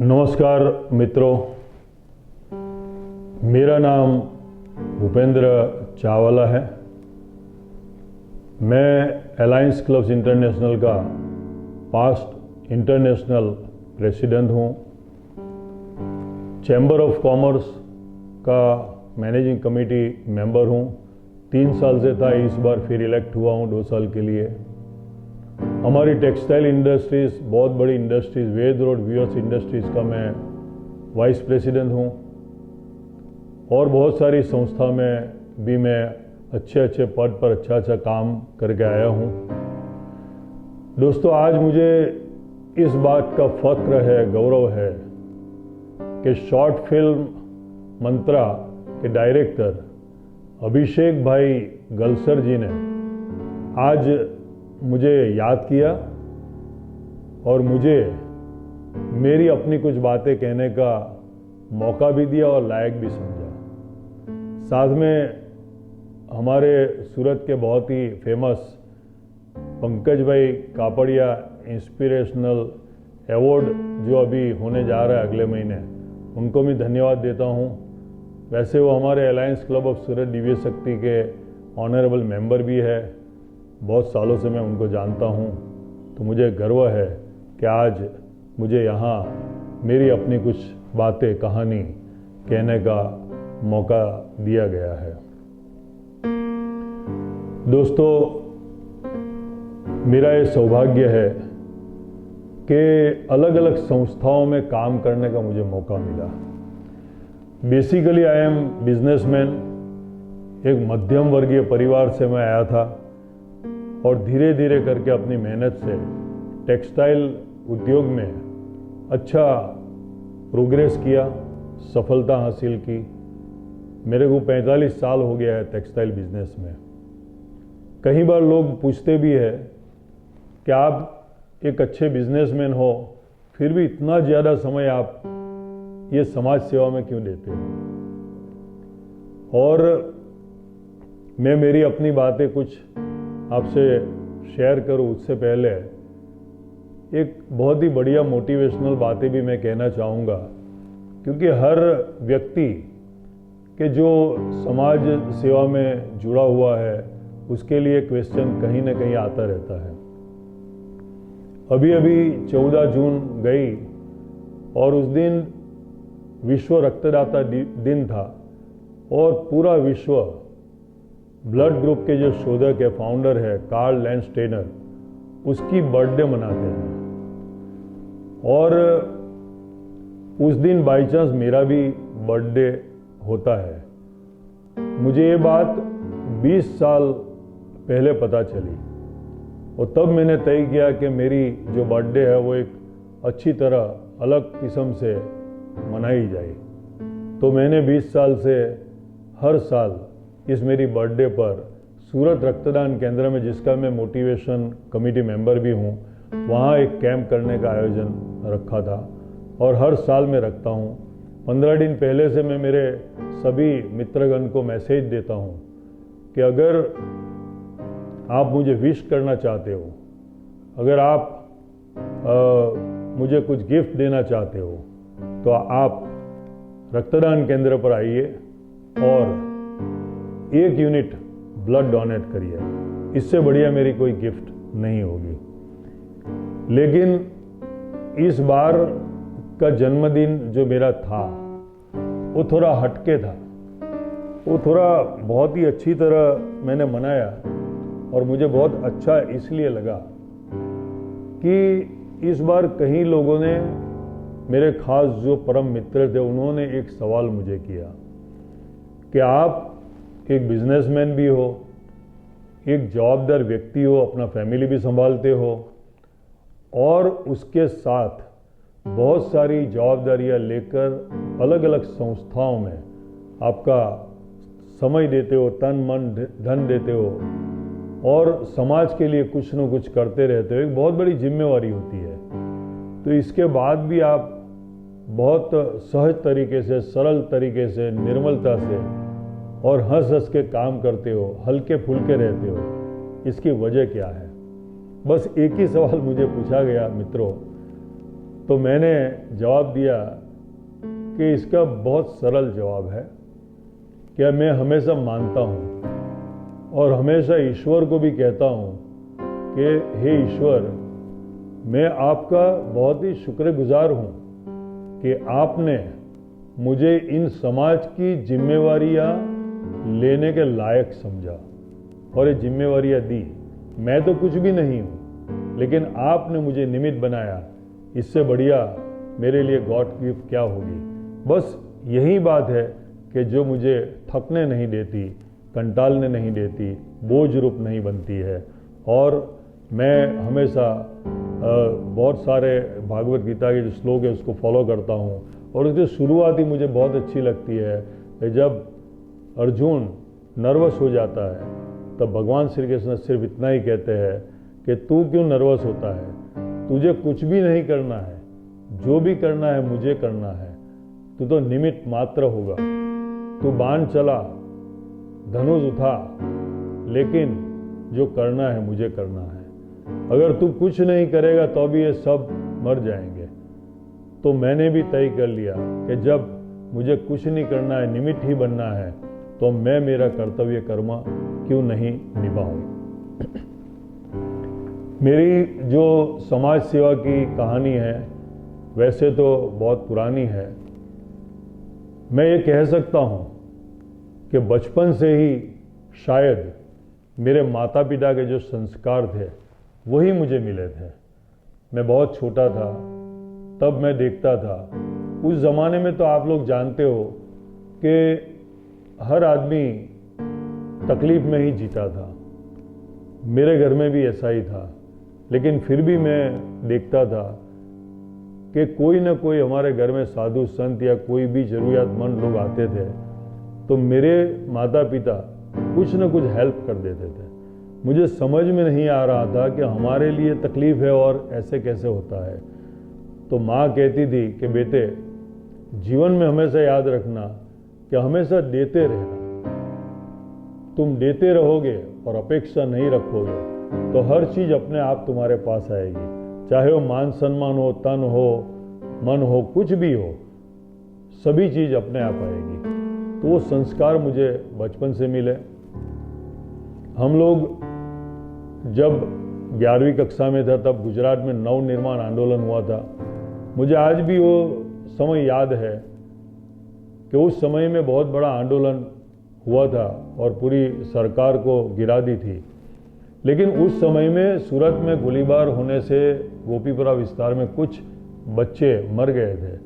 नमस्कार मित्रों, मेरा नाम भूपेंद्र चावला है। मैं अलायंस क्लब्स इंटरनेशनल का पास्ट इंटरनेशनल प्रेसिडेंट हूँ। चैम्बर ऑफ कॉमर्स का मैनेजिंग कमेटी मेंबर हूँ। 3 साल से था, इस बार फिर इलेक्ट हुआ हूँ 2 साल के लिए। हमारी टेक्सटाइल इंडस्ट्रीज बहुत बड़ी इंडस्ट्रीज, वेद रोड वीएस इंडस्ट्रीज का मैं वाइस प्रेसिडेंट हूँ और बहुत सारी संस्था में भी मैं अच्छे पद पर अच्छा काम करके आया हूँ। दोस्तों, आज मुझे इस बात का फख्र है, गौरव है कि शॉर्ट फिल्म मंत्रा के डायरेक्टर अभिषेक भाई गलसर जी ने आज मुझे याद किया और मुझे मेरी अपनी कुछ बातें कहने का मौका भी दिया और लायक भी समझा। साथ में हमारे सूरत के बहुत ही फेमस पंकज भाई कापड़िया इंस्पिरेशनल अवार्ड जो अभी होने जा रहा है अगले महीने, उनको भी धन्यवाद देता हूँ। वैसे वो हमारे अलायंस क्लब ऑफ सूरत दिव्य शक्ति के ऑनरेबल मेंबर भी है। बहुत सालों से मैं उनको जानता हूँ, तो मुझे गर्व है कि आज मुझे यहाँ मेरी अपनी कुछ बातें, कहानी कहने का मौका दिया गया है। दोस्तों, मेरा ये सौभाग्य है कि अलग अलग संस्थाओं में काम करने का मुझे मौका मिला। Basically I am businessman. एक मध्यम वर्गीय परिवार से मैं आया था और धीरे धीरे करके अपनी मेहनत से टेक्सटाइल उद्योग में अच्छा प्रोग्रेस किया, सफलता हासिल की। मेरे को 45 साल हो गया है टेक्सटाइल बिजनेस में। कई बार लोग पूछते भी है कि आप एक अच्छे बिजनेसमैन हो, फिर भी इतना ज़्यादा समय आप ये समाज सेवा में क्यों देते हो। और मैं मेरी अपनी बातें कुछ आपसे शेयर करूं उससे पहले एक बहुत ही बढ़िया मोटिवेशनल बातें भी मैं कहना चाहूँगा, क्योंकि हर व्यक्ति के जो समाज सेवा में जुड़ा हुआ है उसके लिए क्वेश्चन कहीं ना कहीं आता रहता है। अभी अभी 14 जून गई और उस दिन विश्व रक्तदाता दिन था और पूरा विश्व ब्लड ग्रुप के जो शोधक है, फाउंडर है कार्ल लैंडस्टेनर, उसकी बर्थडे मनाते हैं। और उस दिन बाई चांस मेरा भी बर्थडे होता है। मुझे ये बात 20 साल पहले पता चली और तब मैंने तय किया कि मेरी जो बर्थडे है वो एक अच्छी तरह अलग किस्म से मनाई जाए। तो मैंने 20 साल से हर साल इस मेरी बर्थडे पर सूरत रक्तदान केंद्र में, जिसका मैं मोटिवेशन कमेटी मेंबर भी हूँ, वहाँ एक कैंप करने का आयोजन रखा था और हर साल मैं रखता हूँ। 15 दिन पहले से मैं मेरे सभी मित्रगण को मैसेज देता हूँ कि अगर आप मुझे विश करना चाहते हो, अगर आप मुझे कुछ गिफ्ट देना चाहते हो, तो आप रक्तदान केंद्र पर आइए और 1 यूनिट ब्लड डोनेट करिए। इससे बढ़िया मेरी कोई गिफ्ट नहीं होगी। लेकिन इस बार का जन्मदिन जो मेरा था वो थोड़ा हटके था। वो थोड़ा बहुत ही अच्छी तरह मैंने मनाया और मुझे बहुत अच्छा इसलिए लगा कि इस बार कई लोगों ने, मेरे खास जो परम मित्र थे, उन्होंने एक सवाल मुझे किया कि आप एक बिजनेसमैन भी हो, एक जवाबदार व्यक्ति हो, अपना फैमिली भी संभालते हो और उसके साथ बहुत सारी जवाबदारियां लेकर अलग अलग संस्थाओं में आपका समय देते हो, तन मन धन देते हो और समाज के लिए कुछ न कुछ करते रहते हो। एक बहुत बड़ी जिम्मेवारी होती है। तो इसके बाद भी आप बहुत सहज तरीके से, सरल तरीके से, निर्मलता से और हंस हंस के काम करते हो, हल्के फुल्के रहते हो। इसकी वजह क्या है? बस एक ही सवाल मुझे पूछा गया मित्रों, तो मैंने जवाब दिया कि इसका बहुत सरल जवाब है कि मैं हमेशा मानता हूँ और हमेशा ईश्वर को भी कहता हूँ कि हे ईश्वर, मैं आपका बहुत ही शुक्रगुजार हूँ कि आपने मुझे इन समाज की जिम्मेवारियाँ लेने के लायक समझा और ये जिम्मेवारियाँ दी। मैं तो कुछ भी नहीं हूँ, लेकिन आपने मुझे निमित्त बनाया। इससे बढ़िया मेरे लिए गॉड गिफ्ट क्या होगी। बस यही बात है कि जो मुझे थकने नहीं देती, कंटालने नहीं देती, बोझ रूप नहीं बनती है। और मैं हमेशा बहुत सारे भागवत गीता के जो श्लोक है उसको फॉलो करता हूँ और उसकी शुरुआत ही मुझे बहुत अच्छी लगती है कि जब अर्जुन नर्वस हो जाता है तब भगवान श्री कृष्ण सिर्फ इतना ही कहते हैं कि तू क्यों नर्वस होता है, तुझे कुछ भी नहीं करना है, जो भी करना है मुझे करना है, तू तो निमित्त मात्र होगा। तू बाण चला, धनुष उठा, लेकिन जो करना है मुझे करना है। अगर तू कुछ नहीं करेगा तो भी ये सब मर जाएंगे। तो मैंने भी तय कर लिया कि जब मुझे कुछ नहीं करना है, निमित्त ही बनना है, तो मैं मेरा कर्तव्य कर्म क्यों नहीं निभाऊं। मेरी जो समाज सेवा की कहानी है वैसे तो बहुत पुरानी है। मैं ये कह सकता हूँ कि बचपन से ही शायद मेरे माता पिता के जो संस्कार थे वही मुझे मिले थे। मैं बहुत छोटा था तब मैं देखता था, उस ज़माने में तो आप लोग जानते हो कि हर आदमी तकलीफ में ही जीता था। मेरे घर में भी ऐसा ही था, लेकिन फिर भी मैं देखता था कि कोई ना कोई हमारे घर में साधु संत या कोई भी ज़रूरियातमंद लोग आते थे तो मेरे माता पिता कुछ ना कुछ हेल्प कर देते थे। मुझे समझ में नहीं आ रहा था कि हमारे लिए तकलीफ है और ऐसे कैसे होता है। तो माँ कहती थी कि बेटे, जीवन में हमेशा याद रखना कि हमेशा देते रहना। तुम देते रहोगे और अपेक्षा नहीं रखोगे तो हर चीज़ अपने आप तुम्हारे पास आएगी, चाहे वो मान सम्मान हो, तन हो, मन हो, कुछ भी हो, सभी चीज़ अपने आप आएगी। तो वो संस्कार मुझे बचपन से मिले। हम लोग जब 11वीं कक्षा में था तब गुजरात में नव निर्माण आंदोलन हुआ था। मुझे आज भी वो समय याद है कि उस समय में बहुत बड़ा आंदोलन हुआ था और पूरी सरकार को गिरा दी थी। लेकिन उस समय में सूरत में गोलीबार होने से गोपीपुरा विस्तार में कुछ बच्चे मर गए थे।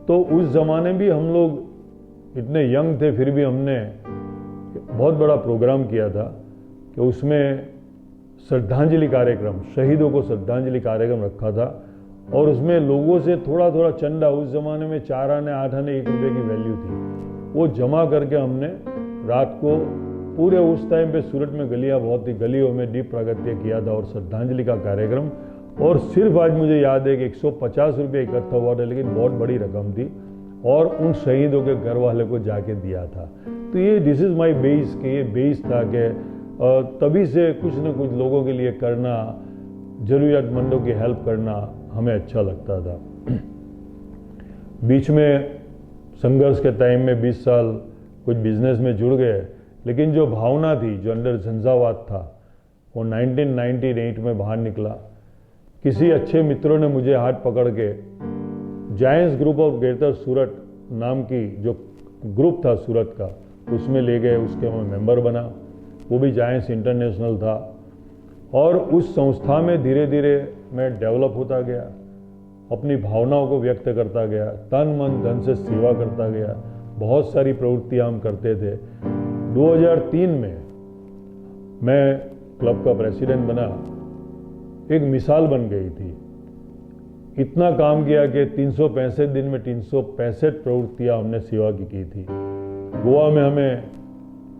तो उस ज़माने भी हम लोग इतने यंग थे, फिर भी हमने बहुत बड़ा प्रोग्राम किया था कि उसमें श्रद्धांजलि कार्यक्रम, शहीदों को श्रद्धांजलि कार्यक्रम रखा था और उसमें लोगों से थोड़ा थोड़ा चंदा, उस ज़माने में 4 आने 8 आने 1 रुपये की वैल्यू थी, वो जमा करके हमने रात को पूरे उस टाइम पे सूरत में गलियां बहुत थी, गलियों में दीप प्रागट्य किया था और श्रद्धांजलि का कार्यक्रम। और सिर्फ आज मुझे याद है कि 150 रुपये इकट्ठा हुआ था, लेकिन बहुत बड़ी रकम थी और उन शहीदों के घर वाले को जाके दिया था। तो ये दिस इज़ माई बेस, कि ये बेस था कि तभी से कुछ न कुछ लोगों के लिए करना, ज़रूरियातमंदों की हेल्प करना हमें अच्छा लगता था। बीच में संघर्ष के टाइम में 20 साल कुछ बिजनेस में जुड़ गए, लेकिन जो भावना थी, जो अंदर झंझावात था, वो 1998 में बाहर निकला। किसी अच्छे मित्रों ने मुझे हाथ पकड़ के जायंट्स ग्रुप ऑफ ग्रेटर सूरत नाम की जो ग्रुप था सूरत का, उसमें ले गए, उसके मैं मेंबर बना। वो भी जायंट्स इंटरनेशनल था और उस संस्था में धीरे धीरे मैं डेवलप होता गया, अपनी भावनाओं को व्यक्त करता गया, तन मन धन से सेवा करता गया। बहुत सारी प्रवृत्तियां हम करते थे। 2003 में मैं क्लब का प्रेसिडेंट बना, एक मिसाल बन गई थी। इतना काम किया कि 365 दिन में 365 प्रवृत्तियां हमने सेवा की थी। गोवा में हमें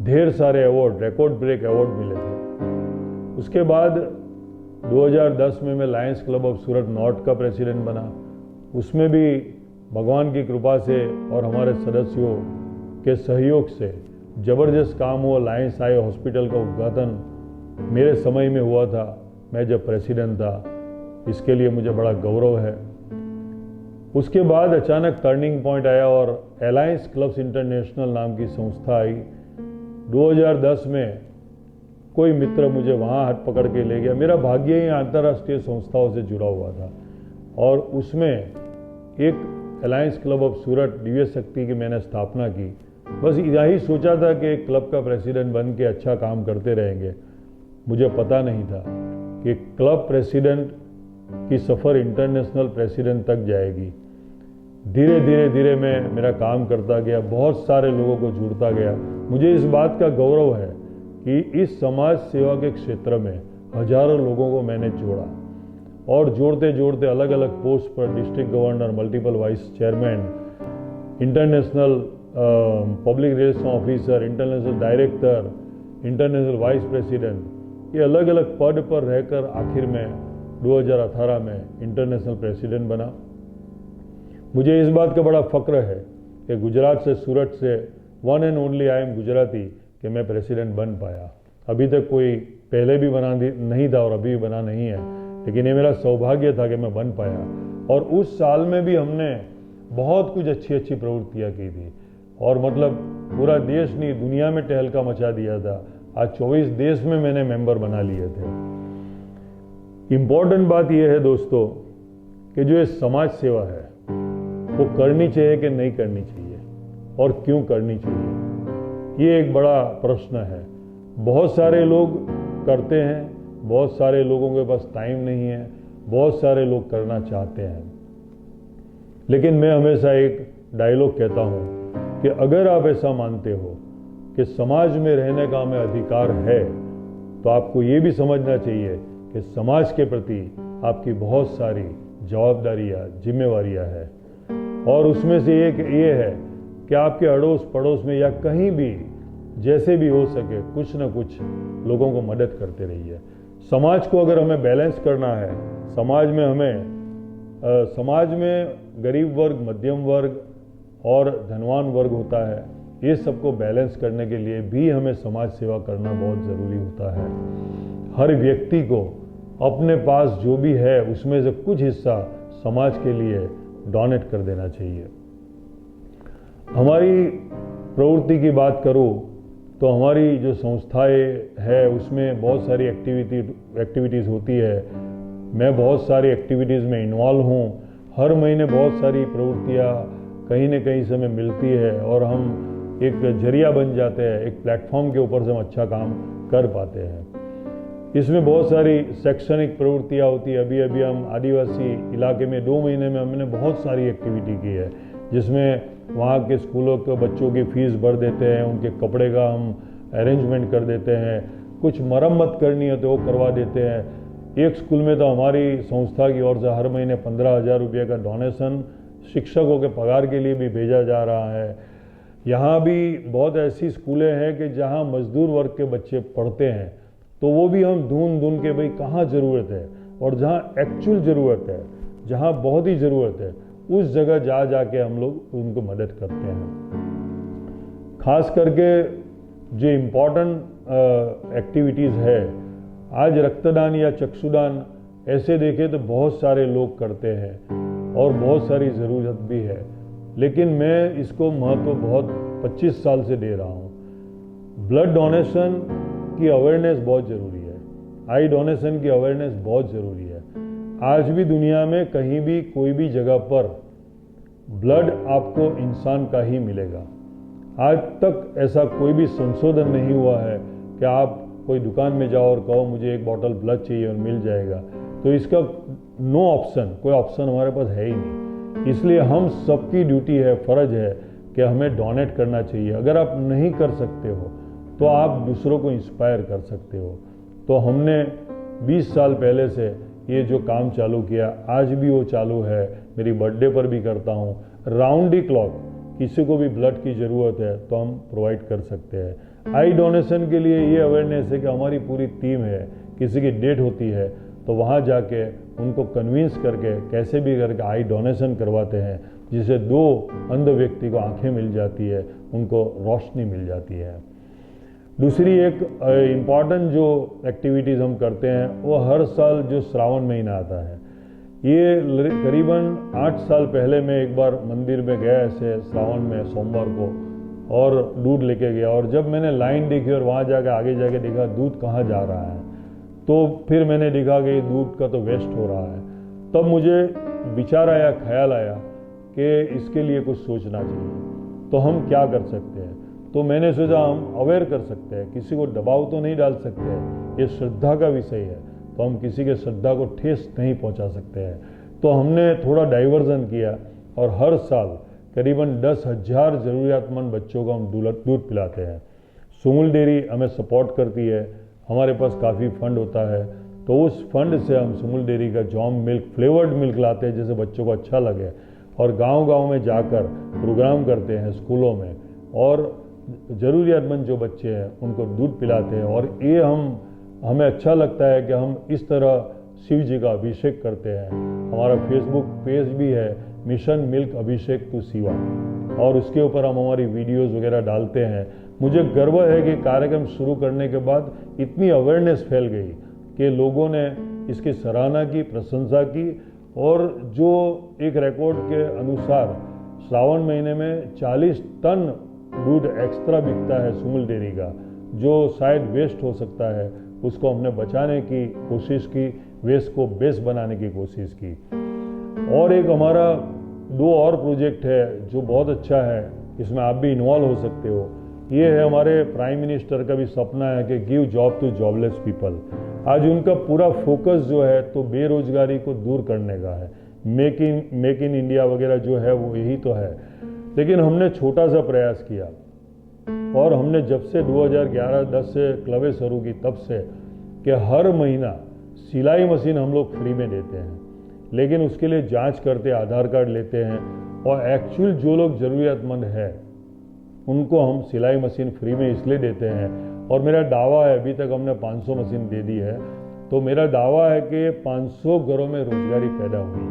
ढेर सारे अवार्ड, रिकॉर्ड ब्रेक अवार्ड मिले थे। उसके बाद 2010 में मैं Lions club of Surat north का प्रेसिडेंट बना। उसमें भी भगवान की कृपा से और हमारे सदस्यों के सहयोग से ज़बरदस्त काम हुआ। लायंस आई हॉस्पिटल का उद्घाटन मेरे समय में हुआ था, मैं जब प्रेसिडेंट था। इसके लिए मुझे बड़ा गौरव है। उसके बाद अचानक टर्निंग पॉइंट आया और अलायंस क्लब्स इंटरनेशनल नाम की संस्था आई। 2010 में कोई मित्र मुझे वहाँ हाथ पकड़ के ले गया। मेरा भाग्य ही अंतर्राष्ट्रीय संस्थाओं से जुड़ा हुआ था और उसमें एक अलायंस क्लब ऑफ सूरत दिव्य शक्ति की मैंने स्थापना की। बस यही सोचा था कि एक क्लब का प्रेसिडेंट बन के अच्छा काम करते रहेंगे। मुझे पता नहीं था कि क्लब प्रेसिडेंट की सफ़र इंटरनेशनल प्रेसिडेंट तक जाएगी। धीरे धीरे धीरे मैं मेरा काम करता गया, बहुत सारे लोगों को जुड़ता गया। मुझे इस बात का गौरव है कि इस समाज सेवा के क्षेत्र में हजारों लोगों को मैंने जोड़ा और जोड़ते जोड़ते अलग अलग पोस्ट पर district governor, multiple vice chairman, international public relation officer, international director, international vice president, ये अलग अलग पद पर रहकर आखिर में 2018 में इंटरनेशनल प्रेसिडेंट बना। मुझे इस बात का बड़ा फक्र है कि गुजरात से, सूरत से, one and only I am Gujarati, कि मैं प्रेसिडेंट बन पाया। अभी तक कोई पहले भी बना नहीं था और अभी भी बना नहीं है, लेकिन ये मेरा सौभाग्य था कि मैं बन पाया। और उस साल में भी हमने बहुत कुछ अच्छी अच्छी प्रवृत्तियाँ की थी और मतलब पूरा देश नहीं, दुनिया में टहलका मचा दिया था। आज 24 देश में मैंने मेंबर बना लिए थे। इम्पोर्टेंट बात यह है दोस्तों कि जो ये समाज सेवा है वो करनी चाहिए कि नहीं करनी चाहिए और क्यों करनी चाहिए, ये एक बड़ा प्रश्न है। बहुत सारे लोग करते हैं, बहुत सारे लोगों के पास टाइम नहीं है, बहुत सारे लोग करना चाहते हैं। लेकिन मैं हमेशा एक डायलॉग कहता हूं कि अगर आप ऐसा मानते हो कि समाज में रहने का हमें अधिकार है, तो आपको ये भी समझना चाहिए कि समाज के प्रति आपकी बहुत सारी जवाबदारियां, जिम्मेवारियां हैं। और उसमें से एक ये है कि आपके अड़ोस पड़ोस में या कहीं भी जैसे भी हो सके कुछ न कुछ लोगों को मदद करते रहिए। समाज को अगर हमें बैलेंस करना है, समाज में गरीब वर्ग, मध्यम वर्ग और धनवान वर्ग होता है, ये सबको बैलेंस करने के लिए भी हमें समाज सेवा करना बहुत ज़रूरी होता है। हर व्यक्ति को अपने पास जो भी है उसमें से कुछ हिस्सा समाज के लिए डोनेट कर देना चाहिए। हमारी प्रवृत्ति की बात करूं तो हमारी जो संस्थाएं है उसमें बहुत सारी एक्टिविटीज़ होती है। मैं बहुत सारी एक्टिविटीज़ में इन्वॉल्व हूँ। हर महीने बहुत सारी प्रवृत्तियाँ कहीं न कहीं से हमें मिलती है और हम एक जरिया बन जाते हैं, एक प्लेटफॉर्म के ऊपर से हम अच्छा काम कर पाते हैं। इसमें बहुत सारी शैक्षणिक प्रवृत्तियाँ होती है। अभी अभी हम आदिवासी इलाके में 2 महीने में हमने बहुत सारी एक्टिविटी की है, जिसमें वहाँ के स्कूलों के बच्चों की फीस भर देते हैं, उनके कपड़े का हम अरेंजमेंट कर देते हैं, कुछ मरम्मत करनी है तो वो करवा देते हैं। एक स्कूल में तो हमारी संस्था की ओर से हर महीने 15,000 रुपये का डोनेशन शिक्षकों के पगार के लिए भी भेजा जा रहा है। यहाँ भी बहुत ऐसी स्कूलें हैं कि जहाँ मजदूर वर्ग के बच्चे पढ़ते हैं, तो वो भी हम ढूंढ के भाई कहाँ ज़रूरत है और जहाँ एक्चुअल ज़रूरत है, जहाँ बहुत ही ज़रूरत है, उस जगह जा के हम लोग उनको मदद करते हैं। खास करके जो इम्पोर्टेंट एक्टिविटीज़ है, आज रक्तदान या चक्षुदान ऐसे देखें तो बहुत सारे लोग करते हैं और बहुत सारी ज़रूरत भी है, लेकिन मैं इसको महत्व बहुत 25 साल से दे रहा हूँ। ब्लड डोनेशन की अवेयरनेस बहुत ज़रूरी है, आई डोनेशन की अवेयरनेस बहुत ज़रूरी है। आज भी दुनिया में कहीं भी कोई भी जगह पर ब्लड आपको इंसान का ही मिलेगा। आज तक ऐसा कोई भी संशोधन नहीं हुआ है कि आप कोई दुकान में जाओ और कहो मुझे एक बॉटल ब्लड चाहिए और मिल जाएगा। तो इसका नो ऑप्शन, कोई ऑप्शन हमारे पास है ही नहीं। इसलिए हम सबकी ड्यूटी है, फ़र्ज है कि हमें डोनेट करना चाहिए। अगर आप नहीं कर सकते हो तो आप दूसरों को इंस्पायर कर सकते हो। तो हमने 20 साल पहले से ये जो काम चालू किया, आज भी वो चालू है। मेरी बर्थडे पर भी करता हूँ। राउंड दी क्लॉक किसी को भी ब्लड की ज़रूरत है तो हम प्रोवाइड कर सकते हैं। आई डोनेशन के लिए ये अवेयरनेस है कि हमारी पूरी टीम है, किसी की डेथ होती है तो वहाँ जाके उनको कन्विंस करके कैसे भी करके आई डोनेशन करवाते हैं, जिससे 2 अंध व्यक्ति को आंखें मिल जाती है, उनको रोशनी मिल जाती है। दूसरी एक इम्पॉर्टेंट जो एक्टिविटीज़ हम करते हैं वो हर साल जो श्रावण महीना आता है, ये करीबन 8 साल पहले मैं एक बार मंदिर में गया ऐसे श्रावण में सोमवार को, और दूध लेके गया, और जब मैंने लाइन देखी और वहाँ जाके आगे जाके देखा दूध कहाँ जा रहा है, तो फिर मैंने देखा कि दूध का तो वेस्ट हो रहा है। तब मुझे विचार आया, ख्याल आया कि इसके लिए कुछ सोचना चाहिए, तो हम क्या कर सकते हैं। तो मैंने सोचा हम अवेयर कर सकते हैं, किसी को दबाव तो नहीं डाल सकते हैं, ये श्रद्धा का विषय है, तो हम किसी के श्रद्धा को ठेस नहीं पहुंचा सकते हैं। तो हमने थोड़ा डाइवर्जन किया, और हर साल करीबन 10,000 ज़रूरियातमंद बच्चों को हम दूध पिलाते हैं। सुमूल डेयरी हमें सपोर्ट करती है, हमारे पास काफ़ी फंड होता है, तो उस फंड से हम सुमूल डेयरी का जॉम मिल्क, फ्लेवर्ड मिल्क लाते हैं जिससे बच्चों को अच्छा लगे, और गांव-गांव में जाकर प्रोग्राम करते हैं स्कूलों में, और ज़रूरियातमंद जो बच्चे हैं उनको दूध पिलाते हैं। और ये हमें अच्छा लगता है कि हम इस तरह शिव जी का अभिषेक करते हैं। हमारा फेसबुक पेज भी है mission milk Abhishek to Shiva, और उसके ऊपर हम हमारी वीडियोस वगैरह डालते हैं। मुझे गर्व है कि कार्यक्रम शुरू करने के बाद इतनी अवेयरनेस फैल गई कि लोगों ने इसकी सराहना की, प्रशंसा की, और जो एक रिकॉर्ड के अनुसार श्रावण महीने में 40 टन दूध एक्स्ट्रा बिकता है सुमूल डेयरी का, जो शायद वेस्ट हो सकता है, उसको हमने बचाने की कोशिश की, वेस्ट को बेस्ट बनाने की कोशिश की। और एक हमारा 2 और प्रोजेक्ट है जो बहुत अच्छा है, इसमें आप भी इन्वॉल्व हो सकते हो। ये है, हमारे प्राइम मिनिस्टर का भी सपना है कि give job to jobless people. आज उनका पूरा फोकस जो है तो बेरोजगारी को दूर करने का है, मेक इन इंडिया वगैरह जो है वो यही तो है। लेकिन हमने छोटा सा प्रयास किया, और हमने जब से 2011-10 से क्लबें शुरू की, तब से कि हर महीना सिलाई मशीन हम लोग फ्री में देते हैं, लेकिन उसके लिए जांच करते, आधार कार्ड लेते हैं, और एक्चुअल जो लोग ज़रूरियातमंद है उनको हम सिलाई मशीन फ्री में इसलिए देते हैं। और मेरा दावा है, अभी तक हमने 500 मशीन दे दी है, तो मेरा दावा है कि 500 घरों में रोजगारी पैदा हुई,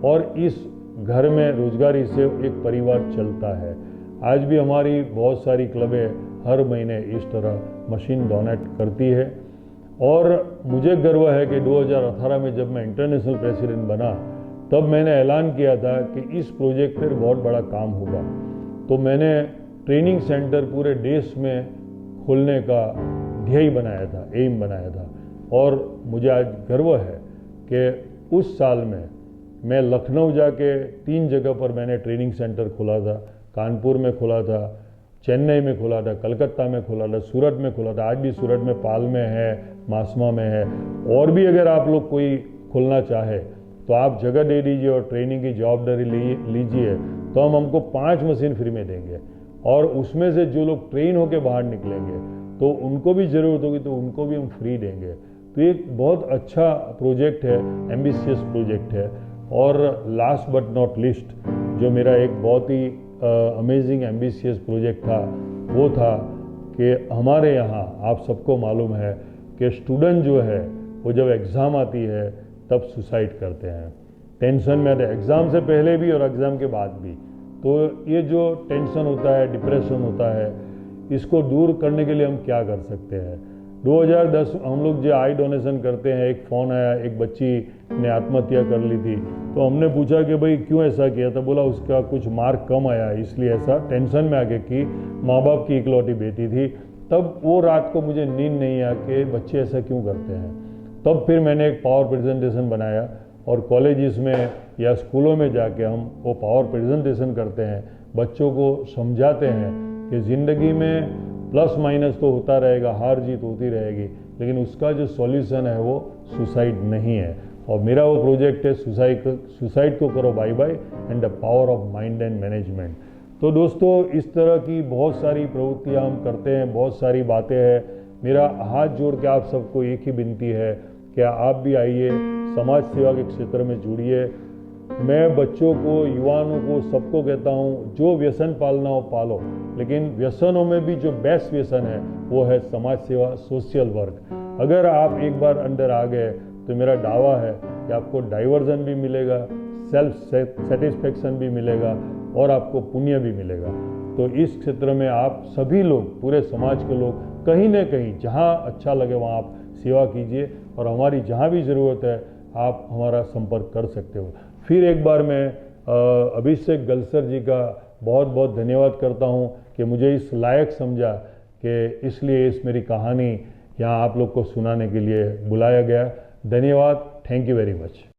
और इस घर में रोजगारी से एक परिवार चलता है। आज भी हमारी बहुत सारी क्लबें हर महीने इस तरह मशीन डोनेट करती है। और मुझे गर्व है कि 2018 में जब मैं इंटरनेशनल प्रेसिडेंट बना, तब मैंने ऐलान किया था कि इस प्रोजेक्ट पर बहुत बड़ा काम होगा। तो मैंने ट्रेनिंग सेंटर पूरे देश में खोलने का ध्येय बनाया था, एम बनाया था। और मुझे आज गर्व है कि उस साल में मैं लखनऊ जाके 3 जगह पर मैंने ट्रेनिंग सेंटर खोला था। कानपुर में खोला था, चेन्नई में खोला था, कलकत्ता में खोला था, सूरत में खोला था। आज भी सूरत में पाल में है, मासमा में है, और भी अगर आप लोग कोई खोलना चाहे तो आप जगह दे दीजिए और ट्रेनिंग की जवाबदारी लीजिए, तो हम हमको 5 मशीन फ्री में देंगे। और उसमें से जो लोग ट्रेन होकर बाहर निकलेंगे तो उनको भी ज़रूरत होगी तो उनको भी हम फ्री देंगे। तो एक बहुत अच्छा प्रोजेक्ट है, एम्बिशियस प्रोजेक्ट है। और लास्ट बट नॉट लिस्ट, जो मेरा एक बहुत ही अमेजिंग एम्बिशियस प्रोजेक्ट था, वो था कि हमारे यहाँ आप सबको मालूम है कि स्टूडेंट जो है वो जब एग्ज़ाम आती है तब सुसाइड करते हैं, टेंशन में आते हैं, एग्ज़ाम से पहले भी और एग्ज़ाम के बाद भी। तो ये जो टेंशन होता है, डिप्रेशन होता है, इसको दूर करने के लिए हम क्या कर सकते हैं। 2010 हम लोग जो आई डोनेशन करते हैं, एक फ़ोन आया, एक बच्ची ने आत्महत्या कर ली थी, तो हमने पूछा कि भाई क्यों ऐसा किया, तो बोला उसका कुछ मार्क कम आया इसलिए ऐसा, टेंशन में आके की, माँ बाप की इकलौती बेटी थी। तब वो रात को मुझे नींद नहीं आया कि बच्चे ऐसा क्यों करते हैं। तब फिर मैंने एक पावर प्रेजेंटेशन बनाया, और कॉलेजेस में या स्कूलों में जाके हम वो पावर प्रेजेंटेशन करते हैं, बच्चों को समझाते हैं कि ज़िंदगी में प्लस माइनस तो होता रहेगा, हार जीत होती रहेगी, लेकिन उसका जो सॉल्यूशन है वो सुसाइड नहीं है। और मेरा वो प्रोजेक्ट है सुसाइड को करो bye bye and the power of mind and management. तो दोस्तों, इस तरह की बहुत सारी प्रवृत्तियाँ हम करते हैं, बहुत सारी बातें हैं। मेरा हाथ जोड़ के आप सबको एक ही विनती है कि आप भी आइए, समाज सेवा के क्षेत्र में जुड़िए। मैं बच्चों को, युवाओं को, सबको कहता हूँ, जो व्यसन पालना हो पालो, लेकिन व्यसनों में भी जो बेस्ट व्यसन है वो है समाज सेवा, सोशल वर्क। अगर आप एक बार अंदर आ गए तो मेरा दावा है कि आपको डाइवर्जन भी मिलेगा, सेल्फ सेटिस्फेक्शन भी मिलेगा, और आपको पुण्य भी मिलेगा। तो इस क्षेत्र में आप सभी लोग, पूरे समाज के लोग, कहीं न कहीं जहाँ अच्छा लगे वहाँ आप सेवा कीजिए। और हमारी जहाँ भी ज़रूरत है आप हमारा संपर्क कर सकते हो। फिर एक बार मैं अभिषेक गलसर जी का बहुत बहुत धन्यवाद करता हूँ कि मुझे इस लायक समझा कि इसलिए इस मेरी कहानी यहाँ आप लोग को सुनाने के लिए बुलाया गया। धन्यवाद। Thank you very much.